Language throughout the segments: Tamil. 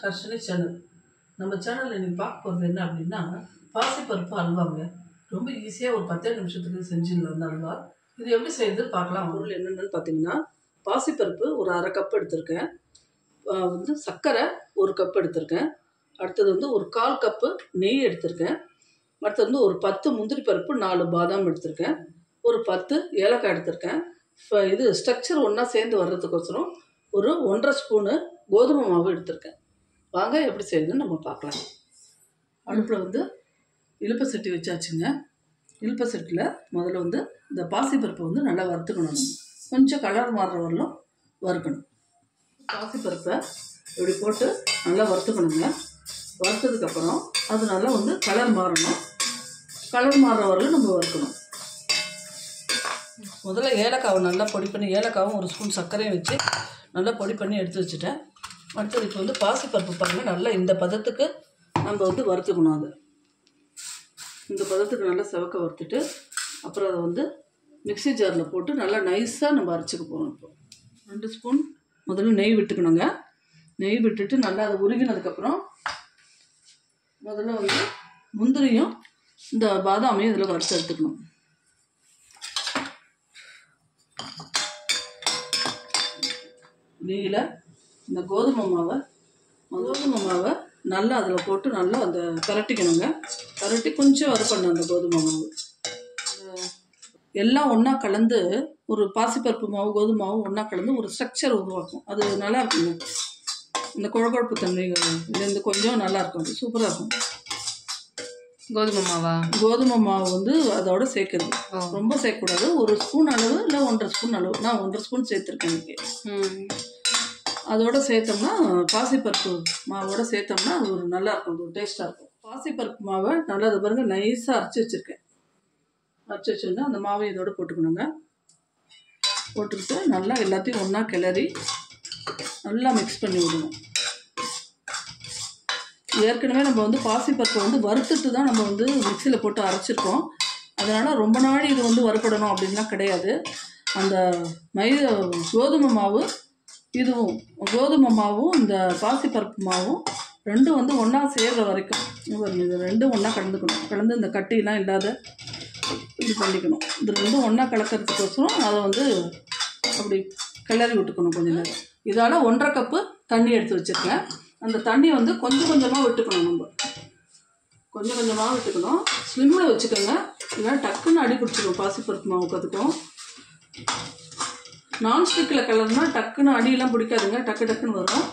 ஹர்ஷினி சேனல். நம்ம சேனலில் இன்றைக்கி பார்க்க போகிறது என்ன அப்படின்னா, பாசிப்பருப்பு அல்வாங்க. ரொம்ப ஈஸியாக ஒரு 10 நிமிஷத்துக்கு செஞ்சுடலாம் அந்த அல்வா. இது எப்படி செய்யுது பார்க்கலாம். பொருள் என்னென்னு பார்த்தீங்கன்னா, பாசிப்பருப்பு ஒரு 1/2 கப் எடுத்திருக்கேன், சர்க்கரை 1 கப் எடுத்திருக்கேன், அடுத்தது ஒரு 1/4 கப்பு நெய் எடுத்திருக்கேன், அடுத்தது ஒரு 10 முந்திரி பருப்பு, 4 பாதாம் எடுத்திருக்கேன், ஒரு 10 ஏலக்காய் எடுத்திருக்கேன். இது ஸ்ட்ரக்சர் ஒன்றா சேர்ந்து வர்றதுக்கோசரம் ஒரு 1.5 ஸ்பூனு கோதுமை மாவு எடுத்திருக்கேன். வாங்க எப்படி செய்யுதுன்னு நம்ம பார்க்கலாம். அடுப்பில் இலுப்பை சட்டி வச்சாச்சுங்க. இலுப்பை சட்டியில் முதல்ல இந்த பாசிப்பருப்பை நல்லா வறுத்துக்கணும். கொஞ்சம் கலர் மாறுற வரலும் வறுக்கணும். பாசிப்பருப்பை இப்படி போட்டு நல்லா வறுத்துக்கணுங்க. வறுத்ததுக்கப்புறம் அது நல்லா கலர் மாறணும். கலர் மாறுற வரலும் நம்ம வறுக்கணும். முதல்ல ஏலக்காவை நல்லா பொடி பண்ணி, ஏலக்காவும் 1 ஸ்பூன் சர்க்கரையும் வச்சு நல்லா பொடி பண்ணி எடுத்து வச்சுட்டேன். அடுத்தது இப்போ பாசிப்பருப்பு பாருங்கள், நல்லா இந்த பதத்துக்கு நம்ம வறுத்துக்கணும். அது இந்த பதத்துக்கு நல்லா செவக்க வறுத்துட்டு அப்புறம் அதை மிக்ஸி ஜாரில் போட்டு நல்லா நைஸாக நம்ம அரைச்சிக்க போகிறோம். இப்போ 2 ஸ்பூன் முதல்ல நெய் விட்டுக்கணுங்க. நெய் விட்டுட்டு நல்லா அதை உருகினதுக்கப்புறம் முதல்ல முந்திரியும் இந்த பாதாமையும் இதில் வறுத்து எடுத்துக்கணும். நெய்யில் இந்த கோதுமை மாவை நல்லா அதில் போட்டு நல்லா அந்த பரட்டிக்கணுங்க. பரட்டி கொஞ்சம் வறுப்பண்ணணும். அந்த கோதுமை மாவு எல்லாம் ஒன்றா கலந்து, ஒரு பாசிப்பருப்பு மாவு கோதுமை மாவு ஒன்றா கலந்து ஒரு ஸ்ட்ரக்சர் உருவாக்கும். அது நல்லா இருக்குங்க. இந்த குழகுழப்பு தன்மைகள் கொஞ்சம் நல்லா இருக்கும். அது சூப்பராக இருக்கும். கோதுமை மாவு அதோட சேர்க்குறது ரொம்ப சேர்க்கக்கூடாது. 1 ஸ்பூன் அளவு இல்லை 1.5 ஸ்பூன் அளவு. நான் 1.5 ஸ்பூன் சேர்த்துருக்கேன் இன்றைக்கி. அதோடு சேர்த்தோம்னா, பாசிப்பருப்பு மாவோட சேர்த்தோம்னா அது ஒரு நல்லாயிருக்கும். அது ஒரு டேஸ்ட்டாக இருக்கும். பாசிப்பருப்பு மாவை நல்லா அது பாருங்கள் நைஸாக அரைச்சி வச்சுருக்கேன். அரைச்சி வச்சுருந்தா அந்த மாவை இதோடு போட்டுக்கணுங்க. போட்டுக்கிட்டு நல்லா எல்லாத்தையும் ஒன்றா கிளறி நல்லா மிக்ஸ் பண்ணி விடணும். ஏற்கனவே நம்ம பாசிப்பருப்பை வறுத்துட்டு தான் நம்ம மிக்சியில் போட்டு அரைச்சிருக்கோம். அதனால் ரொம்ப நாள் இது வறுப்படணும் அப்படின்லாம் கிடையாது. அந்த கோதுமை மாவு, இதுவும் கோதுமை மாவும் இந்த பாசிப்பருப்பு மாவும் ரெண்டும் ஒன்றா சேர்கிற வரைக்கும் இது ரெண்டும் ஒன்றா கலந்து இந்த கட்டிலாம் இல்லாத இது பண்ணிக்கணும். இது ரெண்டும் ஒன்றா கலக்கிறதுக்கோசரம் அதை அப்படி கிளறி விட்டுக்கணும் கொஞ்சம் நேரம். இதால் 1.5 கப்பு தண்ணி எடுத்து வச்சுருக்கேன். அந்த தண்ணி கொஞ்சம் கொஞ்சமாக விட்டுக்கணும். நம்ம கொஞ்சம் கொஞ்சமாக விட்டுக்கணும். ஸ்லிம்மில் வச்சுக்கோங்க. இதெல்லாம் டக்குன்னு அடி பிடிச்சிடும் பாசிப்பருப்பு மாவுக்கு. அதுக்கும் நான்ஸ்டிக்கில் கலர்னா டக்குன்னு அடியெல்லாம் பிடிக்காதுங்க, டக்கு டக்குன்னு வரும்.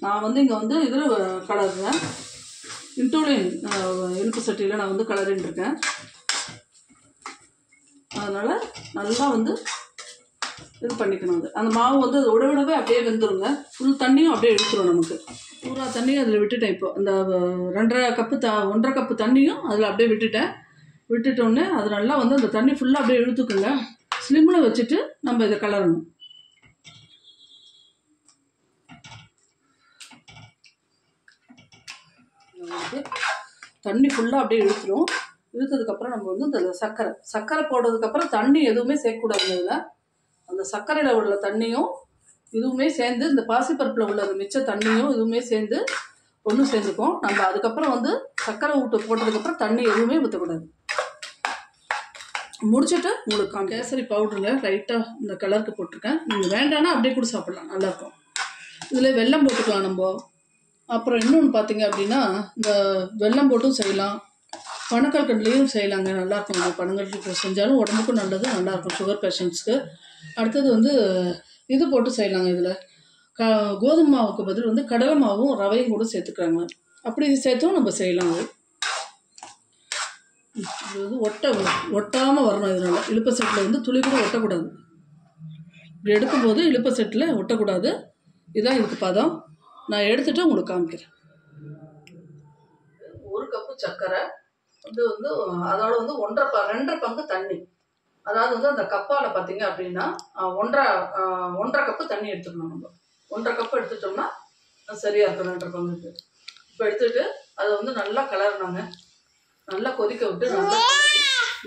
நான் இங்கே இதில் கலருங்க. இன்டோலின் இலுப்பு சட்டியில் நான் கலரின்னு இருக்கேன். அதனால் நல்லா இது பண்ணிக்கணும். அந்த மாவு விடவே அப்படியே வெந்துருங்க. ஃபுல் தண்ணியும் அப்படியே எடுத்துரும். நமக்கு பூரா தண்ணியும் அதில் விட்டுட்டேன். இப்போ அந்த 1.5 கப்பு தண்ணியும் அதில் அப்படியே விட்டுட்டோன்னே அது நல்லா அந்த தண்ணி ஃபுல்லாக அப்படியே இழுத்துக்குங்க. ஸ்லிம்மில் வச்சுட்டு நம்ம இதை கலரணும். தண்ணி ஃபுல்லாக அப்படியே இழுத்துரும். இழுத்ததுக்கப்புறம் நம்ம இந்த சர்க்கரை போடுறதுக்கப்புறம் தண்ணி எதுவுமே சேர்க்கக்கூடாதுங்க. இதில் அந்த சர்க்கரையில் உள்ள தண்ணியும் இதுவுமே சேர்ந்து, இந்த பாசிப்பருப்பில் உள்ள அந்த மிச்ச தண்ணியும் இதுவுமே சேர்ந்து ஒன்று சேர்ந்துக்கும். நம்ம அதுக்கப்புறம் சர்க்கரை போட்டதுக்கப்புறம் தண்ணி எதுவுமே ஊற்றக்கூடாது. முடிச்சுட்டு உங்களுக்கு கேசரி பவுடருங்க லைட்டாக இந்த கலருக்கு போட்டிருக்கேன். நீங்கள் வேண்டானா அப்படியே கூட சாப்பிட்லாம், நல்லாயிருக்கும். இதில் வெல்லம் போட்டுக்கலாம் நம்ம. அப்புறம் இன்னொன்று பார்த்தீங்க அப்படின்னா, இந்த வெல்லம் போட்டும் செய்யலாம், பனக்கற்கண்டுலேயும் செய்யலாங்க. நல்லாயிருக்கும். இந்த பனங்கற்கண்டு செஞ்சாலும் உடம்புக்கும் நல்லது, நல்லாயிருக்கும் சுகர் பேஷண்ட்ஸ்க்கு. அடுத்தது இது போட்டு செய்யலாங்க. இதில் கோதுமை மாவுக்கு பதில் கடலை மாவும் ரவையும் கூட சேர்த்துக்கிறாங்க. அப்படி சேர்த்தும் நம்ம செய்யலாம். இது ஒட்டாமல் வரணும். இதனால் இலுப்பை செட்டில் துளி கூட ஒட்டக்கூடாது. இப்படி எடுக்கும்போது இலுப்பை செட்டில் ஒட்டக்கூடாது. இதுதான் இதுக்கு பதம். நான் எடுத்துகிட்டு உங்களுக்கு காமிக்கிறேன். 1 கப்பு சர்க்கரை அதோட 2.5 பங்கு தண்ணி. அதாவது அந்த கப்பால் பார்த்தீங்க அப்படின்னா 1.5 கப்பு தண்ணி எடுத்துக்கணும். நம்ம 1.5 கப்பு எடுத்துட்டோம்னா சரியாக இருக்கும் 2.5 பங்குக்கு. இப்போ எடுத்துகிட்டு அதை நல்லா கலரினாங்க. நல்லா கொதிக்க விட்டு நல்லா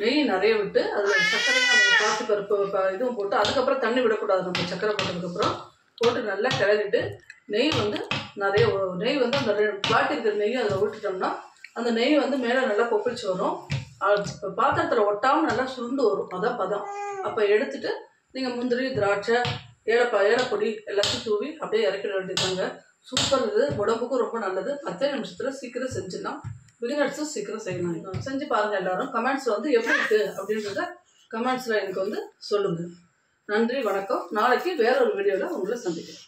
நெய் நிறைய விட்டு அதில் சர்க்கரையும் அந்த பாசிப்பருப்பு இதுவும் போட்டு அதுக்கப்புறம் தண்ணி விடக்கூடாது. நம்ம சர்க்கரை போட்டதுக்கப்புறம் போட்டு நல்லா கிளறிட்டு நெய் நிறைய நெய் வந்து அந்த பாட்டி இருக்கிற நெய்யும் அதில் விட்டுட்டோம்னா அந்த நெய் வந்து மேலே நல்லா கொப்பளிச்சு வரும். இப்போ பாத்திரத்தில் ஒட்டாமல் நல்லா சுருண்டு வரும். அதான் பதம். அப்போ எடுத்துட்டு நீங்கள் முந்திரி திராட்சை ஏலப்பொடி எல்லாத்தையும் தூவி அப்படியே இறக்கிட வேண்டியதாங்க. சூப்பர். இது உடம்புக்கும் ரொம்ப நல்லது. 10 நிமிஷத்தில் சீக்கிரம் செஞ்சிடலாம். பிகினர்ஸும் சீக்கிரம் செய்யலாம். செஞ்சு பாருங்கள். எல்லாரும் கமெண்ட்ஸில் வந்து எப்படி இருக்குது அப்படின்றத கமெண்ட்ஸில் எனக்கு வந்து சொல்லுங்கள். நன்றி, வணக்கம். நாளைக்கு வேற ஒரு வீடியோவில் உங்களை சந்திக்கிறேன்.